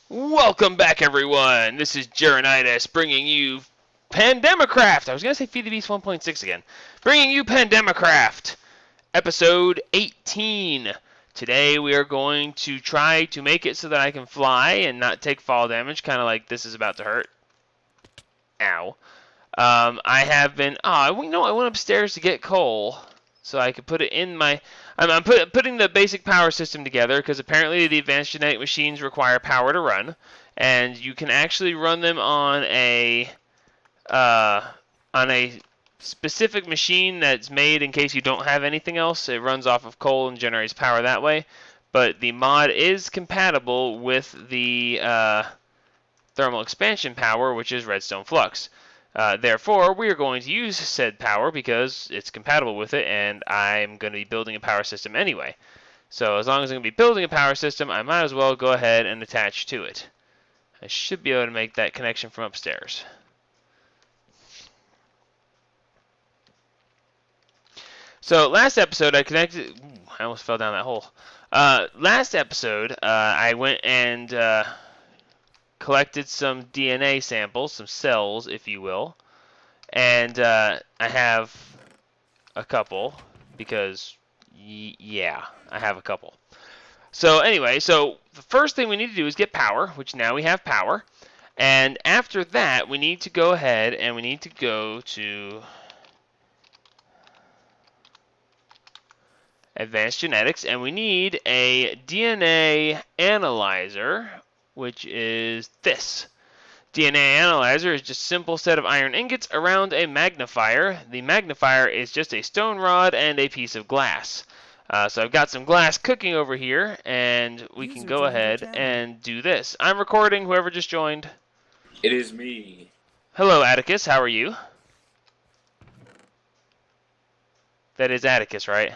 Welcome back, everyone. This is Jeronitis bringing you Pandemicraft. I was going to say Feed the Beast 1.6 again. Bringing you Pandemicraft, episode 18. Today we are going to try to make it so that I can fly and not take fall damage, kind of like this is about to hurt. Ow. I have been... I went upstairs to get coal so I could put it in my... I'm putting the basic power system together because apparently the advanced genetic machines require power to run, and you can actually run them on a specific machine that's made in case you don't have anything else. It runs off of coal and generates power that way, but the mod is compatible with the thermal expansion power, which is redstone flux. Therefore, we are going to use said power because it's compatible with it, and I'm going to be building a power system anyway. So as long as I'm going to be building a power system, I might as well go ahead and attach to it. I should be able to make that connection from upstairs. So last episode, I connected... Ooh, I almost fell down that hole. Last episode, I went and... collected some DNA samples, some cells, if you will, and I have a couple because, yeah, I have a couple. So anyway, so the first thing we need to do is get power, which now we have power, and after that we need to go ahead and we need to go to Advanced Genetics, and we need a DNA analyzer, which is this. DNA analyzer is just a simple set of iron ingots around a magnifier. The magnifier is just a stone rod and a piece of glass. So I've got some glass cooking over here, and we can go ahead and do this. I'm recording, whoever just joined. It is me. Hello, Atticus. How are you? That is Atticus, right?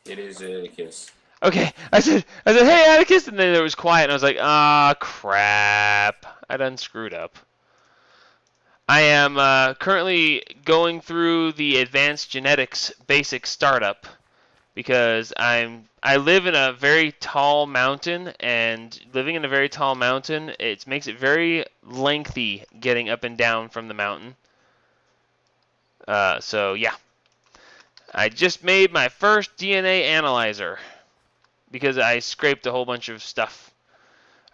It is Atticus. Okay, I said, hey, Atticus, and then it was quiet, and I was like, crap. I done screwed up. I am currently going through the Advanced Genetics basic startup because I live in a very tall mountain, and living in a very tall mountain, it makes it very lengthy getting up and down from the mountain. So yeah, I just made my first DNA analyzer because I scraped a whole bunch of stuff.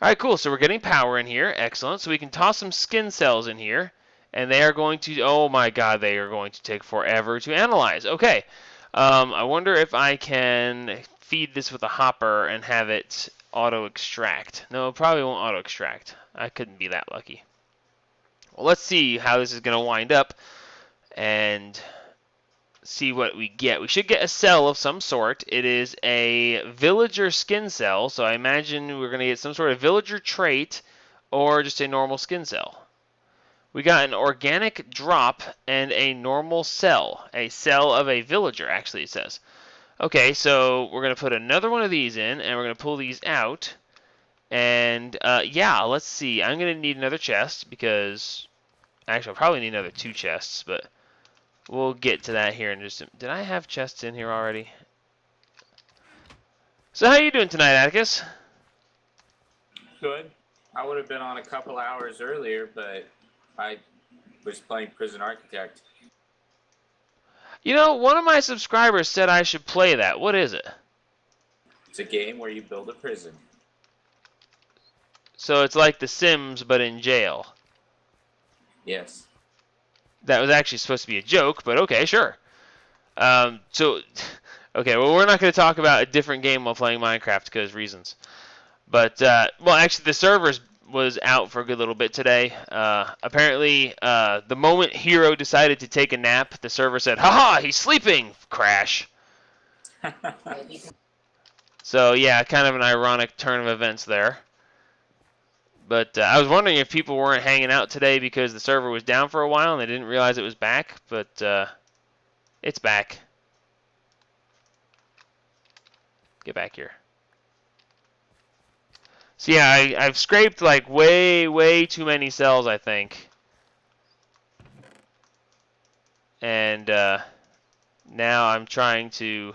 Alright, cool, so we're getting power in here, excellent. So we can toss some skin cells in here, and they are going to, oh my god, they are going to take forever to analyze. Okay, I wonder if I can feed this with a hopper and have it auto-extract. No, it probably won't auto-extract. I couldn't be that lucky. Well, let's see how this is going to wind up, and see what we get. We should get a cell of some sort. It is a villager skin cell, so I imagine we're going to get some sort of villager trait or just a normal skin cell. We got an organic drop and a normal cell. A cell of a villager, actually, it says. Okay, so we're going to put another one of these in, and we're going to pull these out. And, yeah, let's see. I'm going to need another chest because... Actually, I'll probably need another 2 chests, but... we'll get to that here in just a... Did I have chests in here already? So how you doing tonight, Atticus? Good. I would have been on a couple hours earlier, but I was playing Prison Architect. You know, one of my subscribers said I should play that. What is it? It's a game where you build a prison. So it's like The Sims, but in jail. Yes. That was actually supposed to be a joke, but okay, sure. Okay, well, we're not going to talk about a different game while playing Minecraft because reasons. But, well, actually, the servers was out for a good little bit today. Apparently, the moment Hero decided to take a nap, the server said, haha, he's sleeping! Crash. So, yeah, kind of an ironic turn of events there. But I was wondering if people weren't hanging out today because the server was down for a while and they didn't realize it was back, but it's back. Get back here. So yeah, I've scraped like way too many cells, I think. And now I'm trying to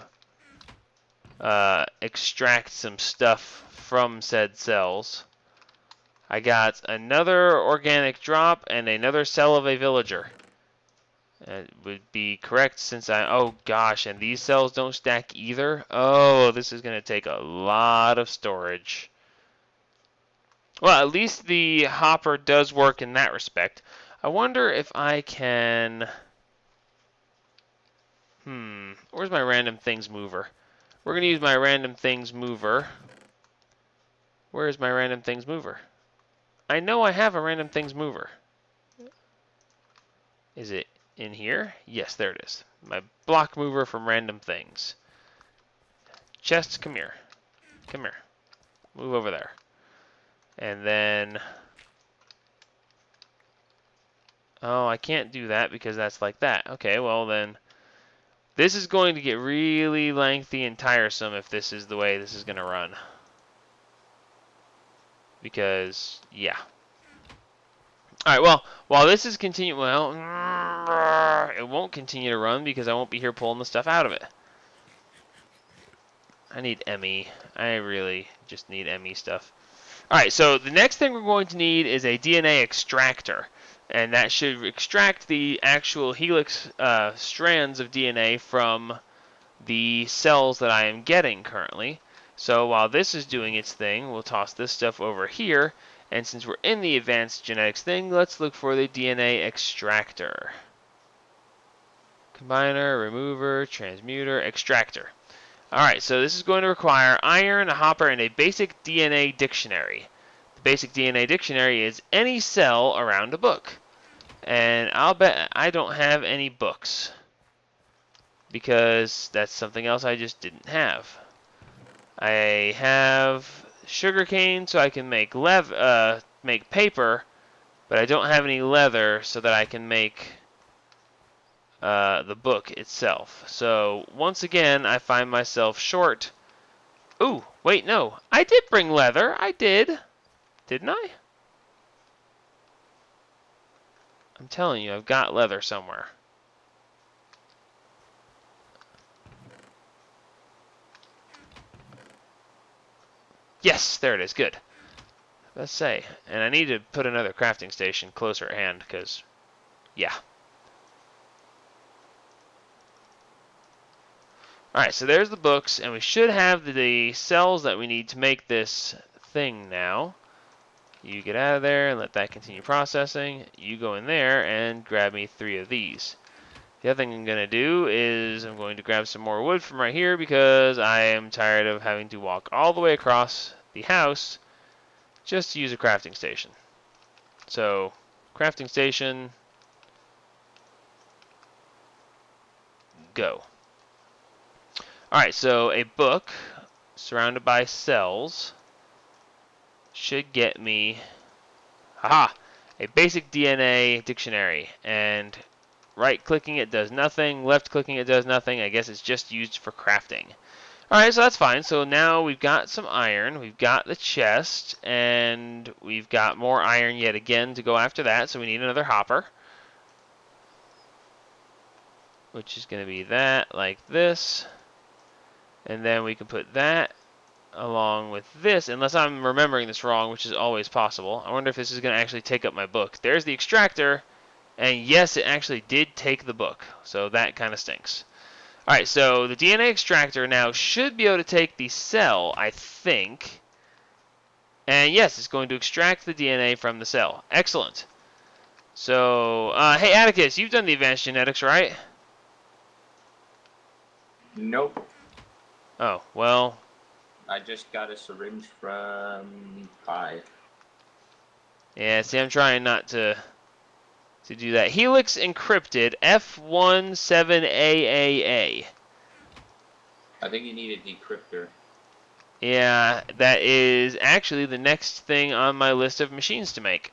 extract some stuff from said cells. I got another organic drop and another cell of a villager. It would be correct since oh gosh, and these cells don't stack either. Oh, this is going to take a lot of storage. Well, at least the hopper does work in that respect. I wonder if I can... where's my random things mover? We're going to use my random things mover. Where's my random things mover? I know I have a random things mover. Is it in here? Yes, there it is. My block mover from random things. Chest, come here. Come here. Move over there. And then... oh, I can't do that because that's like that. Okay, well then... this is going to get really lengthy and tiresome if this is the way this is going to run. Because, yeah. Alright, well, while this is continuing... well, it won't continue to run because I won't be here pulling the stuff out of it. I need ME. I really just need ME stuff. Alright, so the next thing we're going to need is a DNA extractor. And that should extract the actual helix strands of DNA from the cells that I am getting currently. So while this is doing its thing, we'll toss this stuff over here. And since we're in the advanced genetics thing, let's look for the DNA extractor. Combiner, remover, transmuter, extractor. Alright, so this is going to require iron, a hopper, and a basic DNA dictionary. The basic DNA dictionary is any cell around a book. And I'll bet I don't have any books. Because that's something else I just didn't have. I have sugarcane so I can make paper, but I don't have any leather so that I can make the book itself. So once again, I find myself short. Ooh, wait, no. I did bring leather. I did. Didn't I? I'm telling you, I've got leather somewhere. Yes, there it is. Good. Let's say. And I need to put another crafting station closer at hand, because, yeah. Alright, so there's the books, and we should have the cells that we need to make this thing now. You get out of there and let that continue processing. You go in there and grab me 3 of these. The other thing I'm going to do is I'm going to grab some more wood from right here because I am tired of having to walk all the way across the house just to use a crafting station. So, crafting station, go. Alright, so a book surrounded by cells should get me, haha, a basic DNA dictionary. And right-clicking it does nothing, left-clicking it does nothing. I guess it's just used for crafting. Alright, so that's fine. So now we've got some iron, we've got the chest, and we've got more iron yet again to go after that, so we need another hopper. Which is going to be that, like this. And then we can put that along with this, unless I'm remembering this wrong, which is always possible. I wonder if this is going to actually take up my book. There's the extractor, and yes, it actually did take the book, so that kind of stinks. Alright, so the DNA extractor now should be able to take the cell, I think. And yes, it's going to extract the DNA from the cell. Excellent. So, hey Atticus, you've done the advanced genetics, right? Nope. Oh, well. I just got a syringe from Pi. Yeah, see, I'm trying not to do that. Helix encrypted F17AAA. I think you need a decrypter. Yeah, that is actually the next thing on my list of machines to make.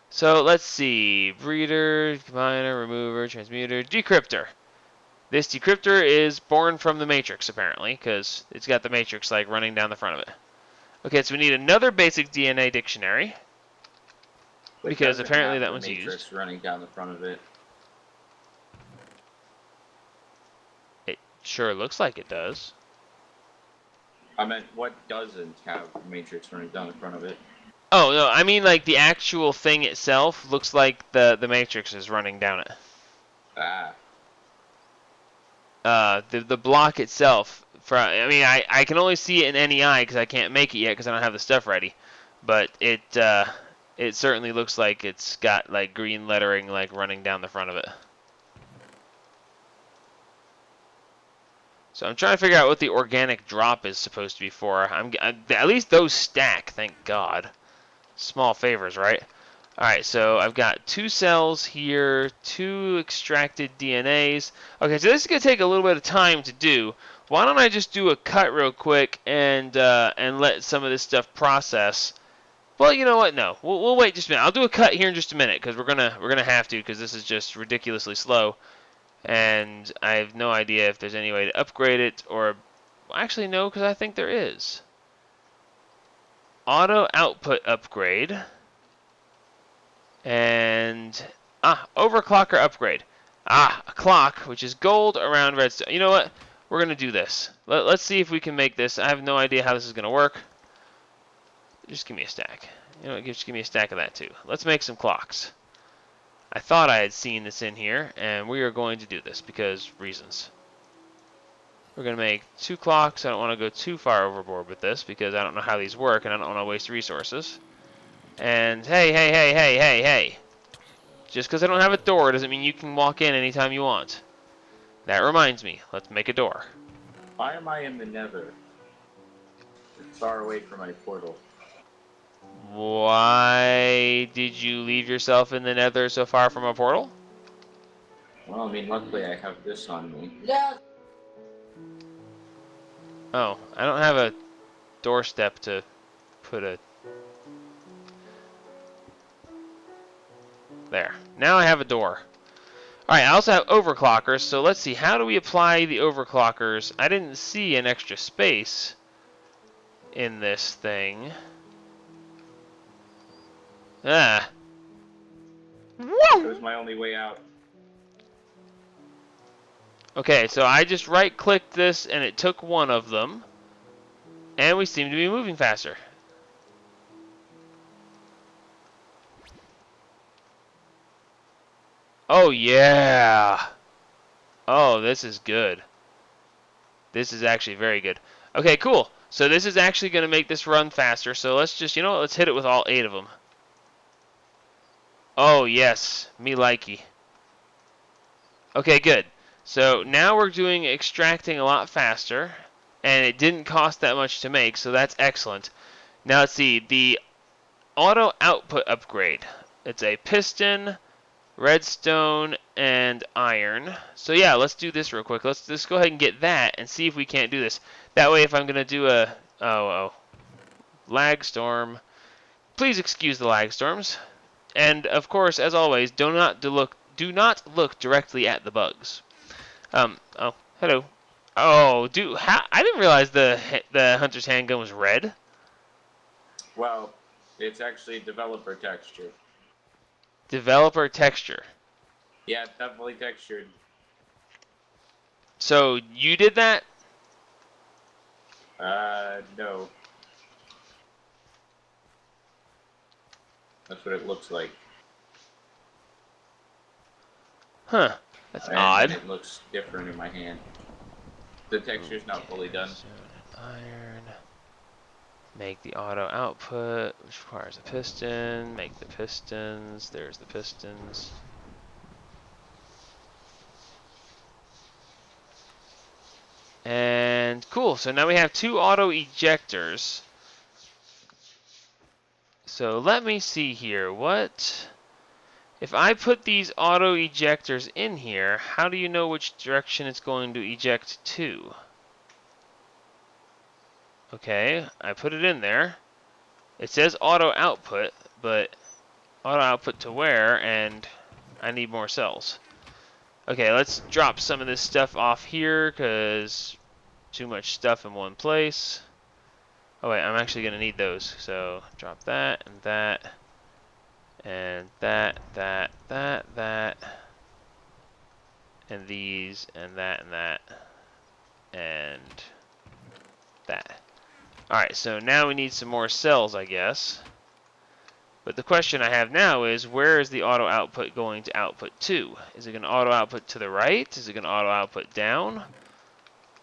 So let's see. Breeder, combiner, remover, transmuter, decrypter. This decrypter is born from the Matrix, apparently, because it's got the Matrix like running down the front of it. Okay, so we need another basic DNA dictionary. Because apparently that one's used. Matrix running down the front of it. It sure looks like it does. I meant, what doesn't have Matrix running down the front of it? Oh, no, I mean like the actual thing itself looks like the matrix is running down it. Ah. The block itself, I mean, I can only see it in NEI because I can't make it yet because I don't have the stuff ready. But it certainly looks like it's got like green lettering like running down the front of it. So I'm trying to figure out what the organic drop is supposed to be for. At least those stack, thank God. Small favors, right? Alright, so I've got 2 cells here, 2 extracted DNAs. Okay, so this is going to take a little bit of time to do. Why don't I just do a cut real quick and let some of this stuff process? Well, you know what? No, we'll wait just a minute. I'll do a cut here in just a minute because we're gonna have to because this is just ridiculously slow, and I have no idea if there's any way to upgrade it or actually no, because I think there is. Auto output upgrade. And, overclocker upgrade. A clock, which is gold around redstone. You know what? We're going to do this. Let's see if we can make this. I have no idea how this is going to work. Just give me a stack. You know what? Just give me a stack of that, too. Let's make some clocks. I thought I had seen this in here, and we are going to do this because reasons. We're going to make 2 clocks. I don't want to go too far overboard with this because I don't know how these work, and I don't want to waste resources. And hey. Just because I don't have a door doesn't mean you can walk in anytime you want. That reminds me, let's make a door. Why am I in the nether? It's far away from my portal. Why did you leave yourself in the nether so far from a portal? Well, I mean, luckily I have this on me. Oh, I don't have a doorstep to put a... There. Now I have a door. Alright, I also have overclockers, so let's see. How do we apply the overclockers? I didn't see an extra space in this thing. Ah. It was my only way out. Okay, so I just right-clicked this, and it took one of them. And we seem to be moving faster. Oh, yeah! Oh, this is good. This is actually very good. Okay, cool. So this is actually going to make this run faster. So let's just, you know what, let's hit it with all 8 of them. Oh, yes. Me likey. Okay, good. So now we're doing extracting a lot faster. And it didn't cost that much to make, so that's excellent. Now let's see. The auto output upgrade. It's a piston, redstone, and iron. So yeah, let's do this real quick. Let's just go ahead and get that and see if we can't do this. That way if I'm going to do a... lag storm. Please excuse the lag storms. And of course, as always, do not look directly at the bugs. Oh, hello. Oh, dude, I didn't realize the hunter's handgun was red. Well, it's actually developer texture. Developer texture. Yeah, it's definitely textured. So you did that? No. That's what it looks like. Huh. That's and odd. It looks different in my hand. The texture's not fully done. Iron. Make the auto output, which requires a piston. Make the pistons. There's the pistons. And cool. So now we have 2 auto ejectors. So let me see here. What? If I put these auto ejectors in here, how do you know which direction it's going to eject to? Okay, I put it in there. It says auto output, but auto output to where? And I need more cells. Okay, let's drop some of this stuff off here because too much stuff in one place. Oh wait, I'm actually going to need those. So drop that and that. And that. And these, and that, and that. Alright, so now we need some more cells, I guess. But the question I have now is, where is the auto output going to output to? Is it going to auto output to the right? Is it going to auto output down?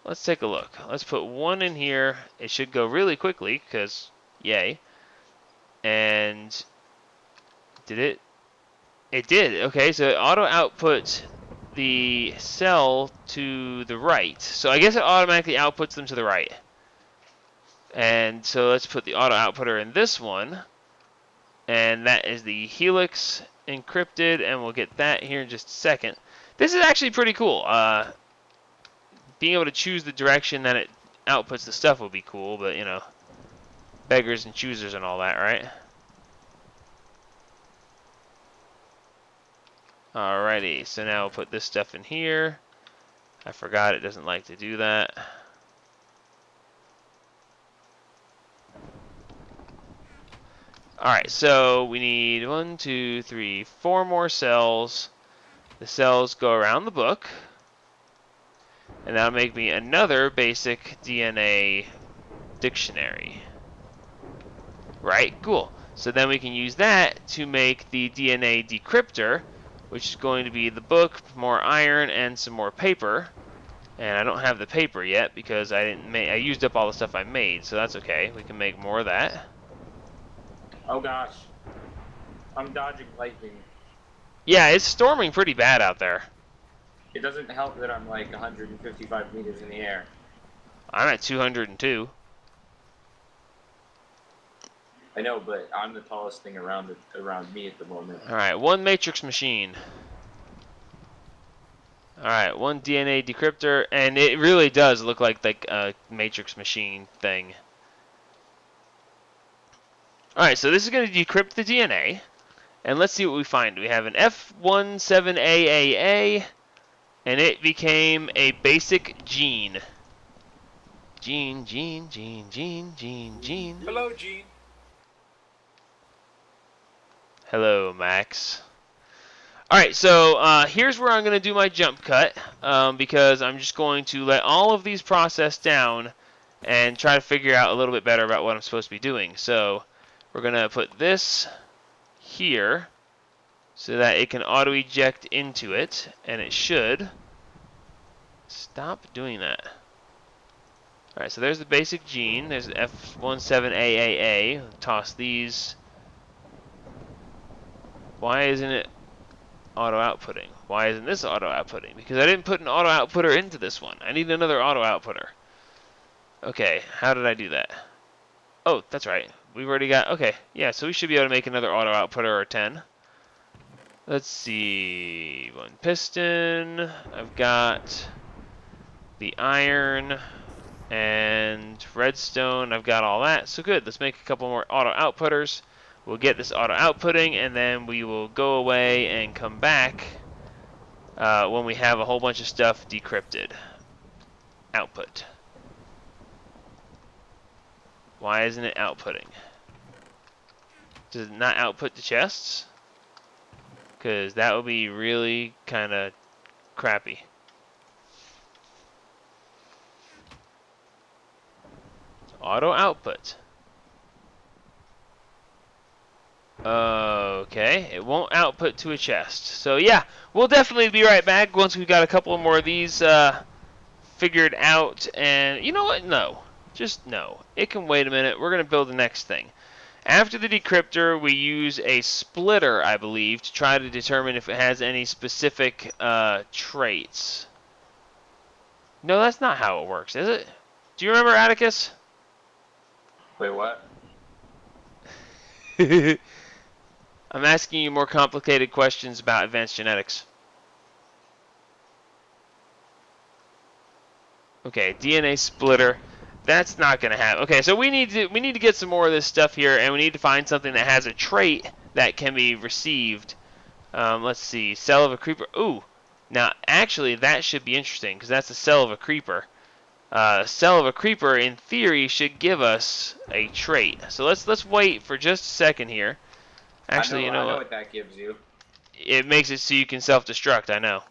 Let's take a look. Let's put one in here. It should go really quickly, because yay. And did it? It did. Okay, so it auto outputs the cell to the right. So I guess it automatically outputs them to the right. And so let's put the auto outputter in this one. And that is the helix encrypted, and we'll get that here in just a second. This is actually pretty cool. Being able to choose the direction that it outputs the stuff would be cool, but you know, beggars and choosers and all that, right? Alrighty, so now we'll put this stuff in here. I forgot it doesn't like to do that. Alright, so we need 1, 2, 3, 4 more cells. The cells go around the book. And that'll make me another basic DNA dictionary. Right, cool. So then we can use that to make the DNA decrypter, which is going to be the book, more iron, and some more paper. And I don't have the paper yet because I used up all the stuff I made, so that's okay. We can make more of that. Oh gosh. I'm dodging lightning. Yeah, it's storming pretty bad out there. It doesn't help that I'm like 155 meters in the air. I'm at 202. I know, but I'm the tallest thing around me at the moment. Alright, one matrix machine. Alright, one DNA decryptor, and it really does look like a matrix machine thing. Alright, so this is going to decrypt the DNA, and let's see what we find. We have an S1E18, and it became a basic gene. Gene. Hello, Gene. Hello, Max. Alright, so here's where I'm going to do my jump cut, because I'm just going to let all of these process down and try to figure out a little bit better about what I'm supposed to be doing. So we're going to put this here so that it can auto-eject into it, and it should. Stop doing that. Alright, so there's the basic gene. There's the F17AAA. Toss these. Why isn't it auto-outputting? Why isn't this auto-outputting? Because I didn't put an auto-outputter into this one. I need another auto-outputter. Okay, how did I do that? Oh, that's right. We've already got... Okay, yeah, so we should be able to make another auto-outputter or 10. Let's see... One piston. I've got the iron and redstone. I've got all that. So good. Let's make a couple more auto-outputters. We'll get this auto-outputting, and then we will go away and come back when we have a whole bunch of stuff decrypted. Output. Why isn't it outputting? Does it not output the chests? Because that would be really kind of crappy. Auto-output. Okay, it won't output to a chest. So yeah, we'll definitely be right back once we've got a couple more of these figured out. And you know what? No. Just no. It can wait a minute. We're going to build the next thing. After the decryptor, we use a splitter, I believe, to try to determine if it has any specific traits. No, that's not how it works, is it? Do you remember, Atticus? Wait, what? I'm asking you more complicated questions about advanced genetics. Okay, DNA splitter. That's not going to happen. Okay, so we need to get some more of this stuff here, and we need to find something that has a trait that can be received. Let's see, cell of a creeper. Ooh, now actually that should be interesting because that's the cell of a creeper. Cell of a creeper, in theory, should give us a trait. So let's wait for just a second here. Actually, you know I know what that gives you. It makes it so you can self-destruct, I know.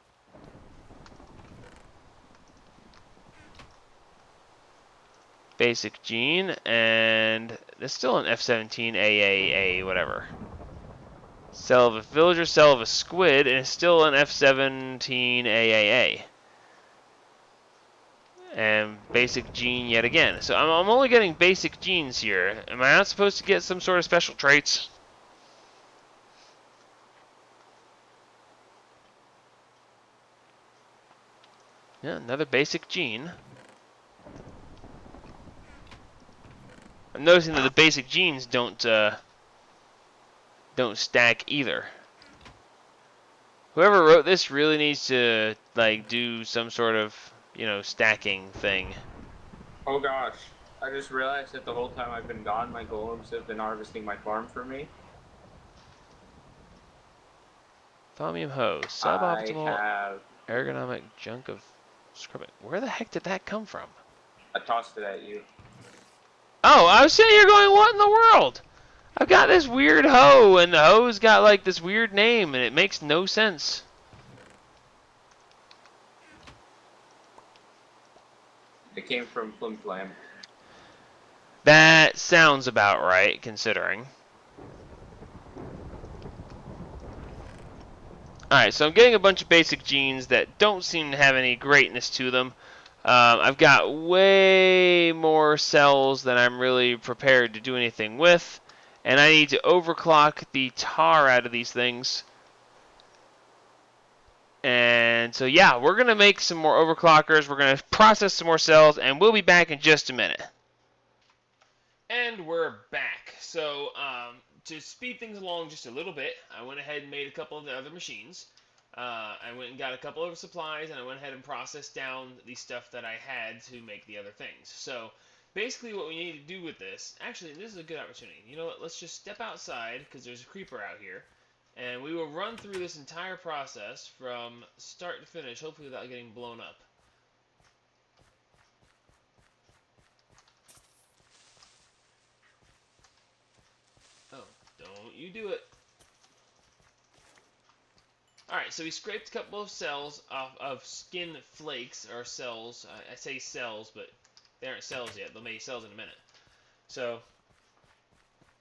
Basic gene, and there's still an F17AAA, whatever. Cell of a villager, cell of a squid, and it's still an F17 AAA. And basic gene yet again. So I'm only getting basic genes here. Am I not supposed to get some sort of special traits? Yeah, another basic gene. I'm noticing that the basic genes don't stack either. Whoever wrote this really needs to like do some sort of, stacking thing. Oh gosh, I just realized that the whole time I've been gone, my golems have been harvesting my farm for me. Thaumium hose, I suboptimal have. ergonomic junk of scrubbing. Where the heck did that come from? I tossed it at you. Oh, I was sitting here going, what in the world? I've got this weird hoe, and the hoe's got like this weird name, and it makes no sense. It came from Flim Flam. That sounds about right, considering. Alright, so I'm getting a bunch of basic genes that don't seem to have any greatness to them. I've got way more cells than I'm really prepared to do anything with. And I need to overclock the tar out of these things. And so yeah, we're going to make some more overclockers. We're going to process some more cells, and we'll be back in just a minute. And we're back. So to speed things along just a little bit, I went ahead and made a couple of the other machines. I went and got a couple of supplies, and I went ahead and processed down the stuff that I had to make the other things. So basically what we need to do with this, actually this is a good opportunity. You know what, let's just step outside, because there's a creeper out here, and we will run through this entire process from start to finish, hopefully without getting blown up. Oh, don't you do it. Alright, so we scraped a couple of cells off of skin flakes, or cells. I say cells, but they aren't cells yet. They'll make cells in a minute. So,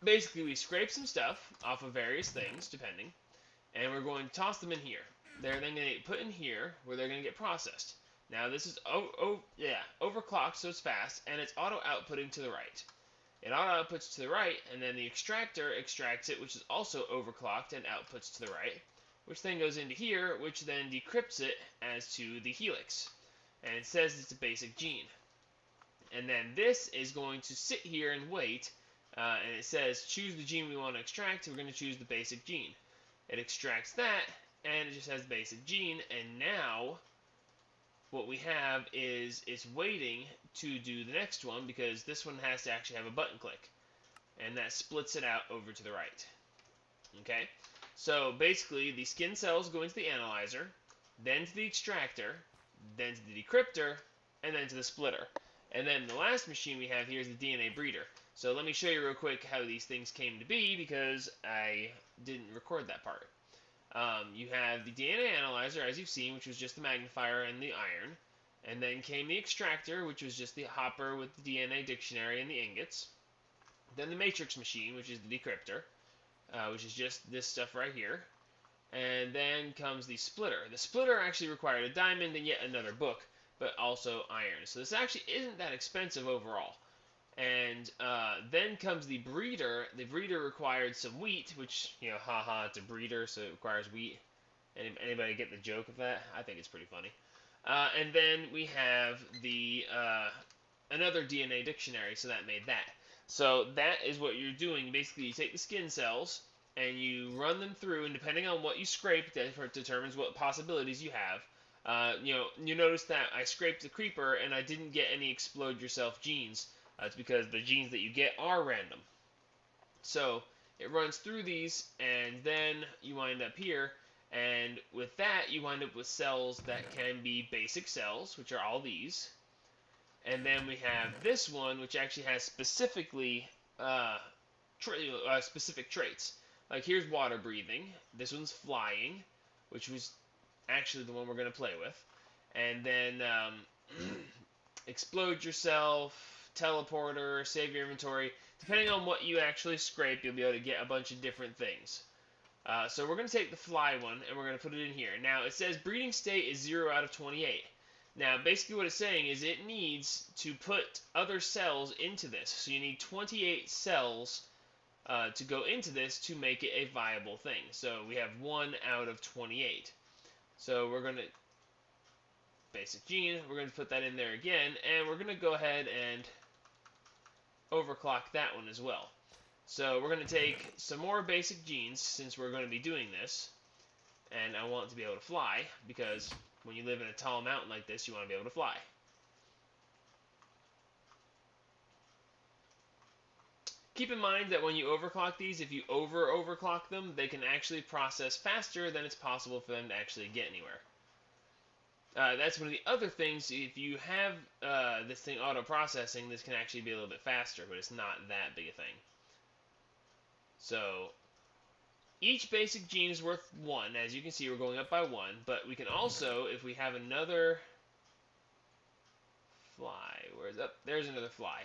basically we scrape some stuff off of various things, depending, and we're going to toss them in here. They're then going to get put in here, where they're going to get processed. Now this is overclocked, so it's fast, and it's auto-outputting to the right. It auto-outputs to the right, and then the extractor extracts it, which is also overclocked and outputs to the right, which then goes into here, which then decrypts it as to the helix. And it says it's a basic gene. And then this is going to sit here and wait, and it says choose the gene we want to extract, and we're going to choose the basic gene. It extracts that, and it just has basic gene, and now what we have is it's waiting to do the next one, because this one has to actually have a button click, and that splits it out over to the right. Okay, so basically the skin cells go into the analyzer, then to the extractor, then to the decrypter, and then to the splitter. And then the last machine we have here is the DNA breeder. So let me show you real quick how these things came to be, because I didn't record that part. You have the DNA analyzer, as you've seen, which was just the magnifier and the iron. And then came the extractor, which was just the hopper with the DNA dictionary and the ingots. Then the matrix machine, which is the decrypter, which is just this stuff right here. And then comes the splitter. The splitter actually required a diamond and yet another book, but also iron. So this actually isn't that expensive overall. And then comes the breeder. The breeder required some wheat, which, haha, it's a breeder, so it requires wheat. Anybody get the joke of that? I think it's pretty funny. And then we have the another DNA dictionary, so that made that. So that is what you're doing. Basically, you take the skin cells, and you run them through, and depending on what you scrape, that determines what possibilities you have. You notice that I scraped the creeper, and I didn't get any explode yourself genes. It's because the genes that you get are random. So it runs through these, and then you wind up here, and with that, you wind up with cells that can be basic cells, which are all these. And then we have this one, which actually has specifically specific traits. Like here's water breathing. This one's flying, which was actually the one we're going to play with. And then explode yourself, teleporter, save your inventory. Depending on what you actually scrape, you'll be able to get a bunch of different things. So we're going to take the fly one, and we're going to put it in here. Now, it says breeding state is 0 out of 28. Now, basically what it's saying is it needs to put other cells into this. So you need 28 cells to go into this to make it a viable thing. So we have 1 out of 28. So we're going to, basic gene, we're going to put that in there again, and we're going to go ahead and overclock that one as well. So we're going to take some more basic genes since we're going to be doing this, and I want it to be able to fly, because when you live in a tall mountain like this, you want to be able to fly. Keep in mind that when you overclock these, if you overclock them, they can actually process faster than it's possible for them to actually get anywhere. That's one of the other things. If you have this thing auto-processing, this can actually be a little bit faster, but it's not that big a thing. So each basic gene is worth 1. As you can see, we're going up by 1. But we can also, if we have another fly, where's up? There's another fly.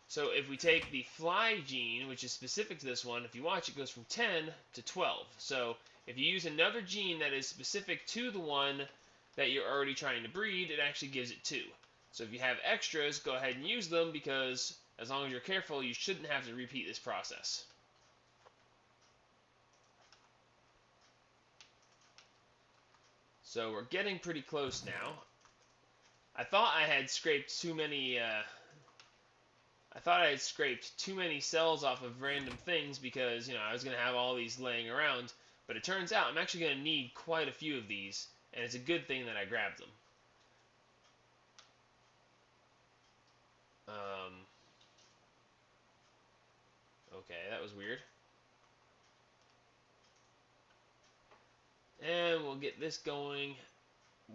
So if we take the fly gene, which is specific to this one, if you watch, it goes from 10 to 12. So if you use another gene that is specific to the one that you're already trying to breed, it actually gives it 2. So if you have extras, go ahead and use them, because as long as you're careful, you shouldn't have to repeat this process. So we're getting pretty close now. I thought I had scraped too many cells off of random things, because, you know, I was going to have all these laying around, but it turns out I'm actually going to need quite a few of these, and it's a good thing that I grabbed them. Okay, that was weird. And we'll get this going.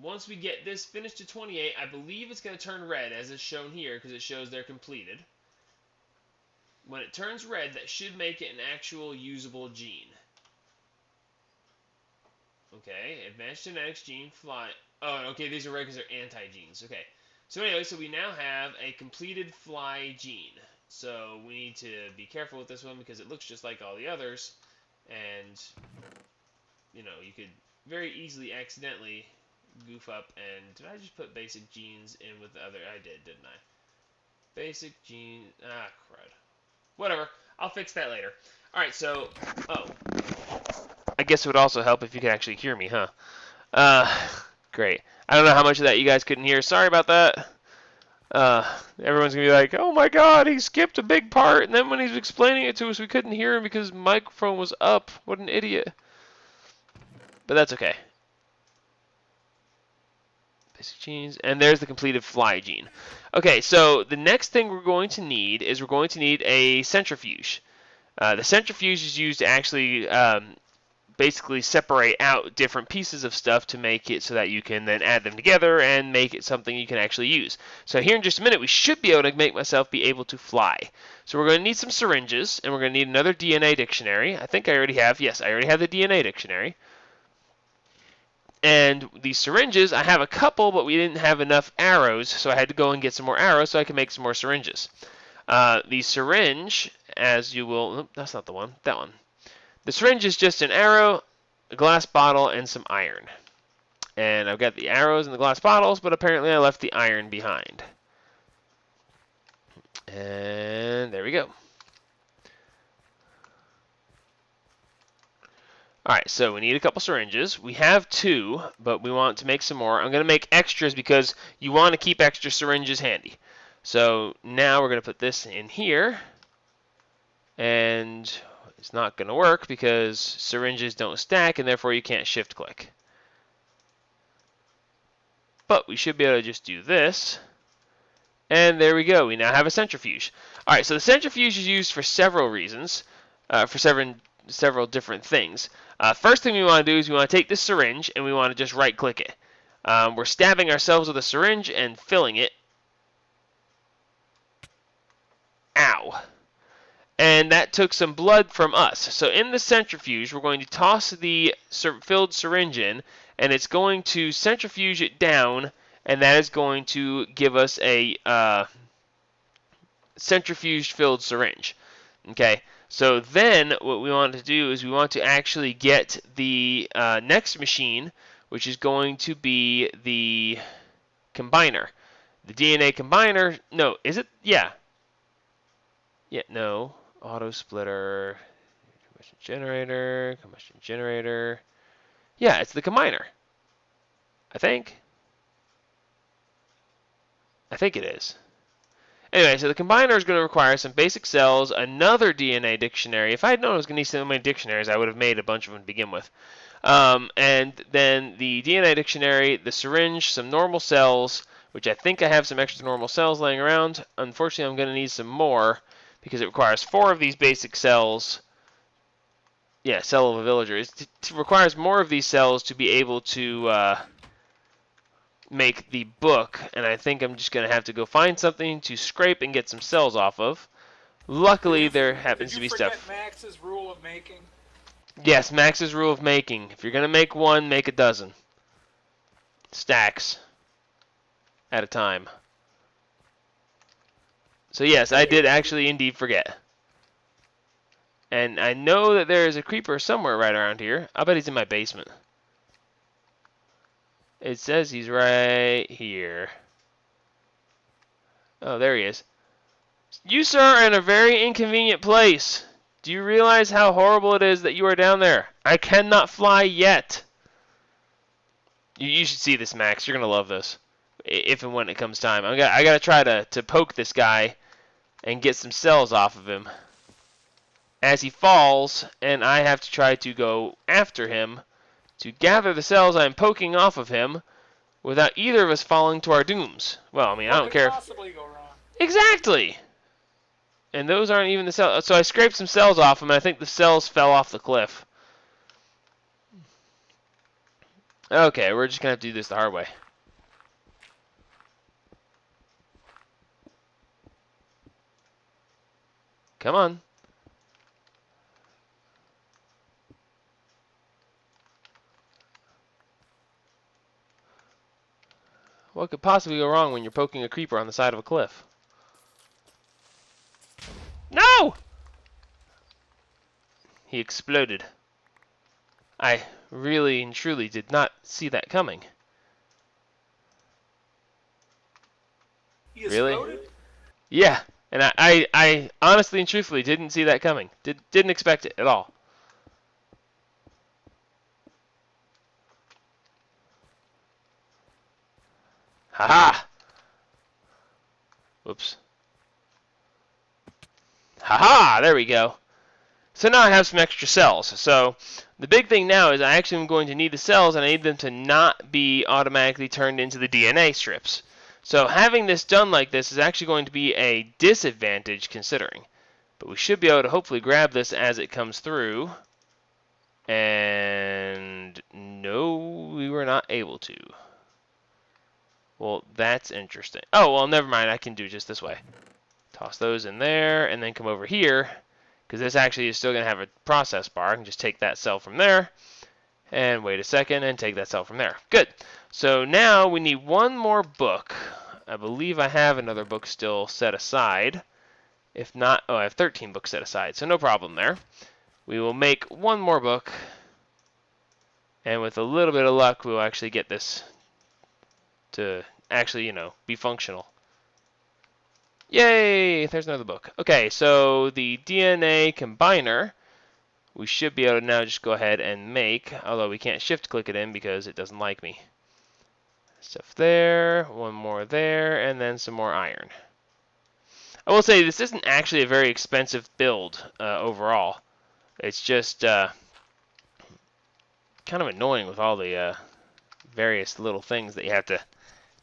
Once we get this finished to 28, I believe it's going to turn red, as is shown here, because it shows they're completed. When it turns red, that should make it an actual usable gene. Okay, advanced genetics gene, fly. Oh, okay, these are red because they're anti-genes. Okay, so anyway, so we now have a completed fly gene. So we need to be careful with this one, because it looks just like all the others, and, you know, you could very easily accidentally goof up. And did I just put basic genes in with the other? I did, didn't I? Basic gene. Ah, crud. Whatever. I'll fix that later. All right. So, I guess it would also help if you could actually hear me, huh? Great. I don't know how much of that you guys couldn't hear. Sorry about that. Everyone's gonna be like, "Oh my God, he skipped a big part," and then when he's explaining it to us, we couldn't hear him because the microphone was up. What an idiot. But that's okay. Basic genes, and there's the completed fly gene. Okay, so the next thing we're going to need is a centrifuge. The centrifuge is used to actually basically separate out different pieces of stuff to make it so that you can then add them together and make it something you can actually use. So here in just a minute, we should be able to make myself be able to fly. So we're going to need some syringes, and we're going to need another DNA dictionary. I think I already have. Yes, I already have the DNA dictionary. And these syringes, I have a couple, but we didn't have enough arrows, so I had to go and get some more arrows so I can make some more syringes. The syringe, as you will, that's not the one, that one. The syringe is just an arrow, a glass bottle, and some iron. And I've got the arrows and the glass bottles, but apparently I left the iron behind. And there we go. Alright, so we need a couple syringes. We have 2, but we want to make some more. I'm going to make extras because you want to keep extra syringes handy. So now we're going to put this in here. And it's not going to work because syringes don't stack, and therefore you can't shift click. But we should be able to just do this. And there we go. We now have a centrifuge. Alright, so the centrifuge is used for several reasons, for several different things. First thing we want to do is we want to take this syringe and we want to just right click it. We're stabbing ourselves with a syringe and filling it. Ow. And that took some blood from us. So in the centrifuge, we're going to toss the filled syringe in, and it's going to centrifuge it down, and that is going to give us a centrifuge filled syringe. Okay, So then what we want to do is we want to actually get the next machine, which is going to be the combiner. The DNA combiner, no, is it? Yeah. Yeah, no. Auto splitter, combustion generator. Yeah, it's the combiner. I think. I think it is. Anyway, so the combiner is going to require some basic cells, another DNA dictionary. If I had known I was going to need so many dictionaries, I would have made a bunch of them to begin with. And then the DNA dictionary, the syringe, some normal cells, which I think I have some extra normal cells laying around. Unfortunately, I'm going to need some more because it requires 4 of these basic cells. Yeah, cell of a villager. It requires more of these cells to be able to make the book, and I think I'm just going to have to go find something to scrape and get some cells off of. Luckily, there happens to be stuff. Did you forget Max's rule of making? Yes, Max's rule of making. If you're going to make one, make a dozen. Stacks at a time. So yes, I did actually indeed forget. And I know that there is a creeper somewhere right around here. I bet he's in my basement. It says he's right here. Oh, there he is. You, sir, are in a very inconvenient place. Do you realize how horrible it is that you are down there? I cannot fly yet. You should see this, Max. You're going to love this. If and when it comes time. I got to try to poke this guy and get some cells off of him as he falls, and I have to try to go after him to gather the cells I'm poking off of him without either of us falling to our dooms. Well, I mean, I don't care. What could possibly go wrong? Exactly! And those aren't even the cells. So I scraped some cells off him, and I think the cells fell off the cliff. Okay, we're just going to have to do this the hard way. Come on. What could possibly go wrong when you're poking a creeper on the side of a cliff? No! He exploded. I really and truly did not see that coming. He exploded? Really? Yeah, and I honestly and truthfully didn't see that coming. Didn't expect it at all. Haha! Whoops. Haha! There we go. So now I have some extra cells. So the big thing now is I actually am going to need the cells, and I need them to not be automatically turned into the DNA strips. So having this done like this is actually going to be a disadvantage considering. But we should be able to hopefully grab this as it comes through. And no, we were not able to. Well, that's interesting. Oh, well, never mind. I can do it just this way. Toss those in there and then come over here. Because this actually is still going to have a process bar. I can just take that cell from there. And wait a second and take that cell from there. Good. So now we need one more book. I believe I have another book still set aside. If not, oh, I have 13 books set aside. So no problem there. We will make one more book. And with a little bit of luck, we'll actually get this to actually, you know, be functional. Yay! There's another book. Okay, so the DNA combiner, we should be able to now just go ahead and make, although we can't shift click it in because it doesn't like me. Stuff there, one more there, and then some more iron. I will say this isn't actually a very expensive build overall. It's just kind of annoying with all the various little things that you have to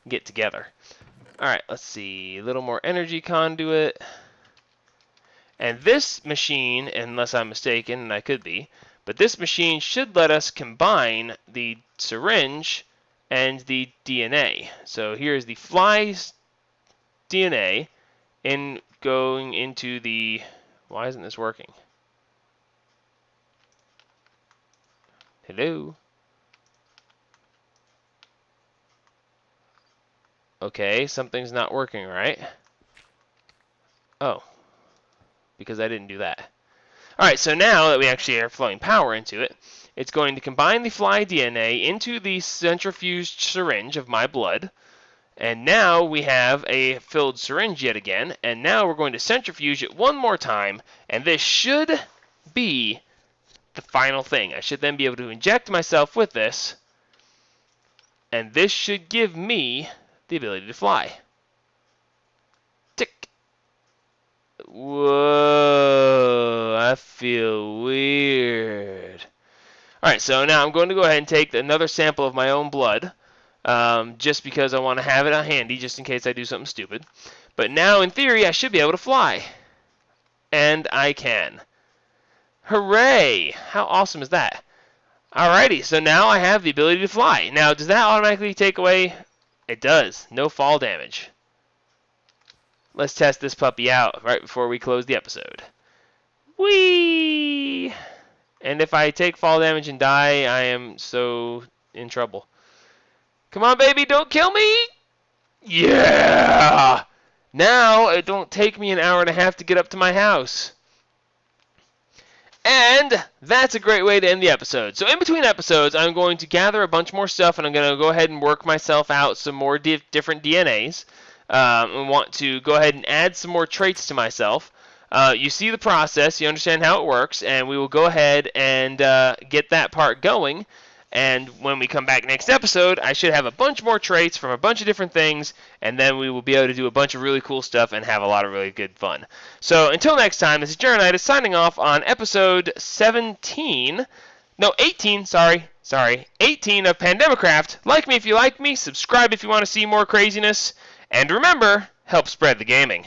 get together. Alright, let's see. A little more energy conduit. And this machine, unless I'm mistaken, and I could be, but this machine should let us combine the syringe and the DNA. So here's the fly's DNA in going into the... Why isn't this working? Hello? Okay, something's not working right. Oh, because I didn't do that. Alright, so now that we actually are flowing power into it, it's going to combine the fly DNA into the centrifuged syringe of my blood. And now we have a filled syringe yet again. And now we're going to centrifuge it one more time. And this should be the final thing. I should then be able to inject myself with this. And this should give me the ability to fly. Tick. Whoa, I feel weird. Alright, so now I'm going to go ahead and take another sample of my own blood, just because I want to have it on handy, just in case I do something stupid. But now, in theory, I should be able to fly. And I can. Hooray! How awesome is that? Alrighty, so now I have the ability to fly. Now, does that automatically take away? It does. No fall damage. Let's test this puppy out right before we close the episode. Whee! And if I take fall damage and die, I am so in trouble. Come on, baby, don't kill me! Yeah! Now, it don't take me an hour and a half to get up to my house. And that's a great way to end the episode. So in between episodes, I'm going to gather a bunch more stuff, and I'm going to go ahead and work myself out some more different DNAs. I want to go ahead and add some more traits to myself. You see the process, you understand how it works, and we will go ahead and get that part going. And when we come back next episode, I should have a bunch more traits from a bunch of different things, and then we will be able to do a bunch of really cool stuff and have a lot of really good fun. So until next time, this is Jeronitis signing off on episode 18 of Pandemicraft. Like me if you like me, subscribe if you want to see more craziness, and remember, help spread the gaming.